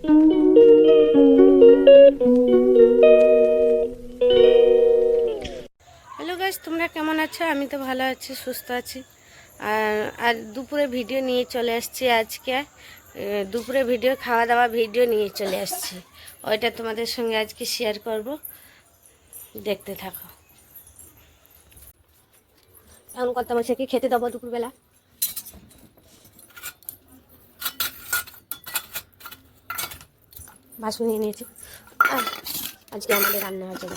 Hello guys, তোমরা কেমন আছো? আমি তো ভালো আছি, সুস্থ আছি। আর দুপুরে ভিডিও নিয়ে চলে আসছি। আজকে দুপুরে ভিডিও, খাওয়া দাওয়া ভিডিও নিয়ে চলে আসছি। ওইটা তোমাদের সঙ্গে আজকে শেয়ার করব, দেখতে থাকো। এখন কত বসে কি খেতে দেবো দুপুরবেলা। বাসন নিয়ে নিয়েছি। আজকে আমাদের রান্না হয়েছে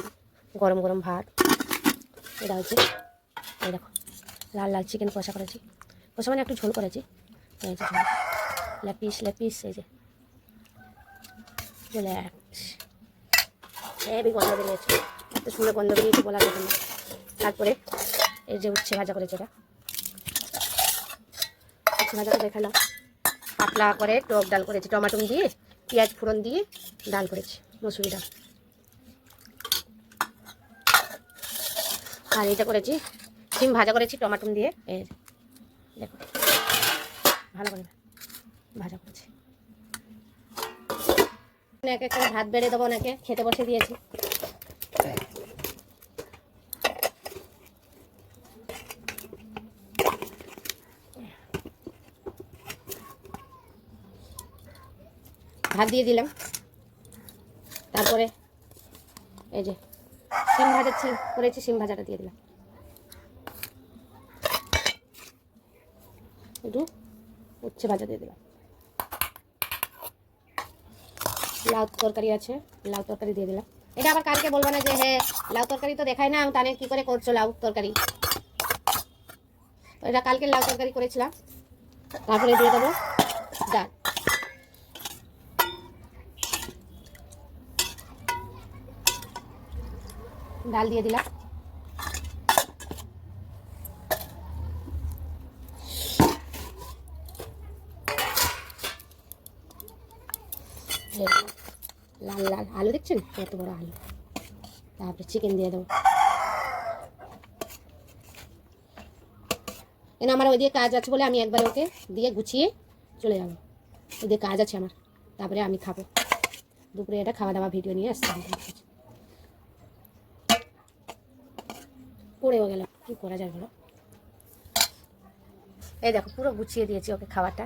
গরম গরম ভাত। এটা হচ্ছে, এই দেখো, লাল লাল চিকেন কষা করেছি। কষা মানে একটু ঝোল করেছি। এই যে লেপিস লেপিস, এই যে হেভি গন্ধ বেরিয়েছে, এত সুন্দর গন্ধ বেরিয়েছে বলার মতো না। তারপরে এই যে উচ্ছে ভাজা করেছে, এটা উচ্ছে ভাজাটা দেখালাম। পাতলা করে টক ডাল করেছি, টমাটো দিয়ে পেঁয়াজ ফোড়ন দিয়ে ডাল করেছি, মসুরি ডাল। আর এটা করেছি সিম ভাজা করেছি টমাটো দিয়ে। এই দেখো, ভালো করে ভাজা করেছি। এক এক করে ভাত বেড়ে দেবো, ওনাকে খেতে বসে দিয়েছি। ভাত দিয়ে দিলাম। তারপরে এই যে সিম ভাজা করেছি, সিম ভাজাটা দিয়ে দিলাম। একটু উচ্ছে ভাজা দিয়ে দিলাম। লাউ তরকারি আছে, লাউ তরকারি দিয়ে দিলাম। এটা আবার কালকে বলবো না যে হ্যাঁ লাউ তরকারি তো দেখাই না, তাহলে কি করে করছো লাউ তরকারি। এটা কালকে লাউ তরকারি করেছিলাম। তারপরে দিয়ে দেবো ডাল। ডাল দিয়ে দিলাম। লাল লাল আলু দেখছেন, এত বড় আলু। তারপরে চিকেন দিয়ে দেবো। কেন আমার ওই দিয়ে কাজ আছে বলে আমি একবার ওকে দিয়ে গুছিয়ে চলে যাবো। ওই দিয়ে কাজ আছে আমার, তারপরে আমি খাবো। দুপুরে এটা খাওয়া দাওয়া ভিডিও নিয়ে আসতে হবে। পড়েও গেল, কি করা যায় বলো। এই দেখো, পুরো গুছিয়ে দিয়েছি ওকে খাবারটা।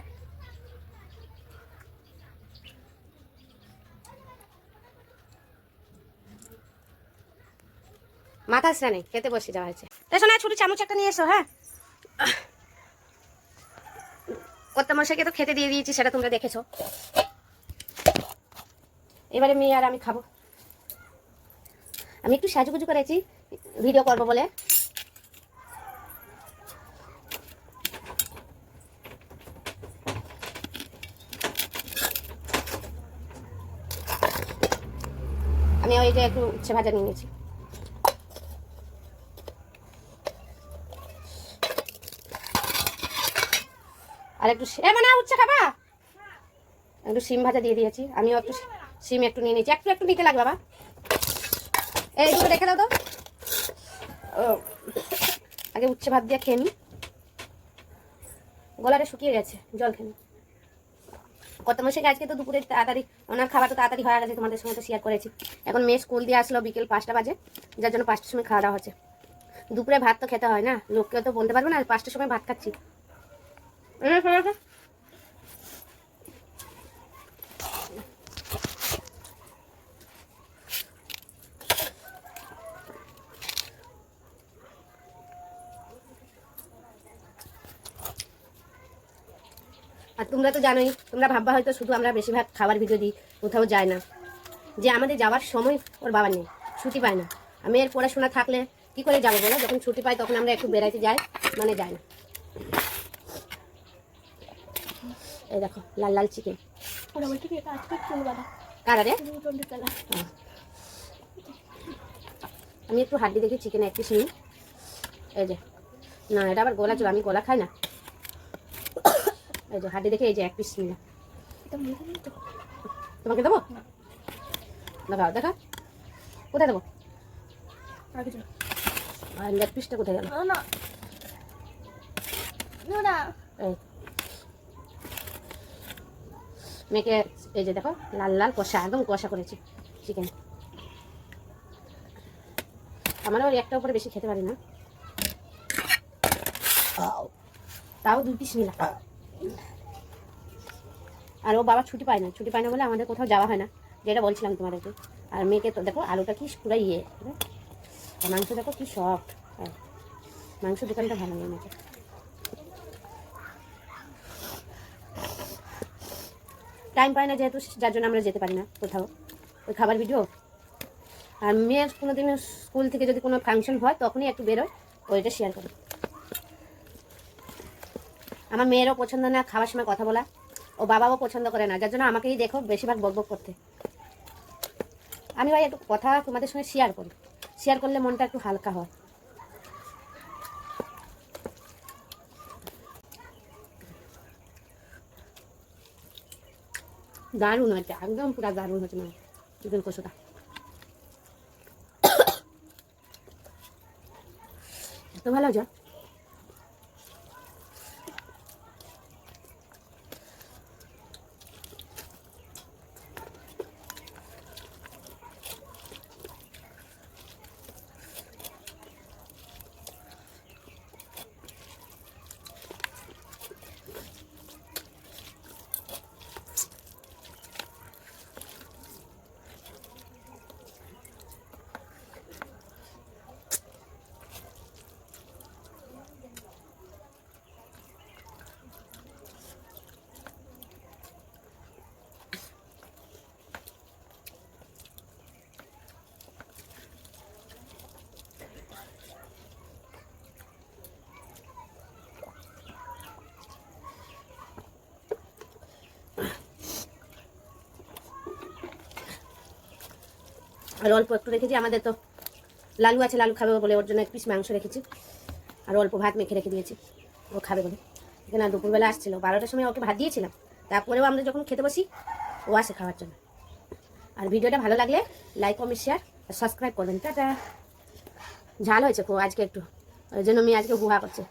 মাথা আসরা নেই, খেতে বসে যাওয়া হয়েছে। শোনা, ছোটো চামচ একটা নিয়ে এসো। হ্যাঁ, কর্তা মশাইকে তো খেতে দিয়ে দিয়েছি, সেটা তোমরা দেখেছো। এবারে মেয়ে আর আমি খাবো। আমি একটু সাজুগুজু করেছি ভিডিও করবো বলে। আমি ওই যে একটু উচ্ছে ভাজা নিয়ে নিয়েছি। আর একটু মানে উচ্ছে খাবা, একটু সিম ভাজা দিয়ে দিয়েছি। আমিও একটু সিম একটু নিয়ে নিয়েছি। একটু একটু নিতে লাগবে বাবা। এই দুটো রেখে দাও তো। আগে উচ্ছে ভাত দিয়ে খেয়ে নি, গলাটা শুকিয়ে গেছে, জল খেয়ে নি। কত মশাই আজকে তো দুপুরে তাড়াতাড়ি, ওনার খাবার তো তাড়াতাড়ি হয়ে গেছে, তোমাদের সঙ্গে তো শেয়ার করেছি। এখন মেয়ে স্কুল দিয়ে আসলো বিকেল 5টা বাজে, যার জন্য 5টার সময় খাওয়া দাওয়া হচ্ছে। দুপুরে ভাত তো খেতে হয় না, লোককেও তো বলতে পারবো না 5টার সময় ভাত খাচ্ছি। আর তোমরা তো জানোই, তোমরা ভাববা হয়তো শুধু আমরা বেশিরভাগ খাবার ভিডিও দিই, কোথাও যায় না। যে আমাদের যাওয়ার সময় ওর বাবা নেই, ছুটি পায় না। আমি এর পড়াশোনা থাকলে কি করে যাবো বলো? যখন ছুটি পাই তখন আমরা একটু বেড়াইতে যাই, মানে যাই না। এই দেখো লাল লাল চিকেন। কারা আমি একটু হাড্ডি দেখি চিকেন এক পিস নিই। এই যে, না এটা আবার গোলা চল, আমি গোলা খাই না। এই যে হাড্ডি দেখে এই যে এক পিস নিলাম। তোমাকে দেবো? দেখাও, দেখা কোথায় দেবো? আর লেগ পিসটা কোথায় গেল? মেয়েকে এই যে দেখো লাল লাল কষা, একদম কষা করেছি চিকেন। আমারও একটা উপরে বেশি খেতে পারি না, তাও 2 পিস নিলাম। আর ও বাবা ছুটি পায় না বলে আমাদের কোথাও যাওয়া হয় না, যেটা বলছিলাম তোমাদেরকে। আর মেয়েকে তো দেখো আলুটা কি পুরো আর মাংস দেখো কি সফট। মাংস দোকানটা ভালো লাগে আমাকে। টাইম পায় না যেহেতু, যার জন্য আমরা যেতে পারি না কোথাও ওই খাবার ভিডিও। আর মেয়ের কোনো দিন স্কুল থেকে যদি কোনো ফাংশন হয় তখনই একটু বেরোয়, ওইটা শেয়ার করি। আমার মেয়েরও পছন্দ না খাওয়ার সময় কথা বলা, ও বাবাও পছন্দ করে না, যার জন্য আমাকেই দেখো বেশিরভাগ বকবক করতে। আমি ভাই একটু কথা তোমাদের সঙ্গে শেয়ার করি, শেয়ার করলে মনটা একটু হালকা হয়। দারুণ হয়েছে, একদম পুরা দারুণ হয়েছে মানে চিকেন কষাটা। এত ভালো হয়েছে। আর অল্প একটু রেখেছি, আমাদের তো লালু আছে, লালু খাবে বলে ওর জন্য 1 পিস মাংস রেখেছি, আর অল্প ভাত মেখে রেখে দিয়েছি ও খাবে বলে। এখানে দুপুরবেলা আসছিল 12টার সময় ওকে ভাত দিয়েছিলাম, তারপরেও আমরা যখন খেতে বসি ও আসে খাওয়ার জন্য। আর ভিডিওটা ভালো লাগলে লাইক কমেন্ট শেয়ার আর সাবস্ক্রাইব করবেন। টাটা। ঝাল হয়েছে আজকে একটু, ওই জন্য মেয়ে আজকে হুহা করছে।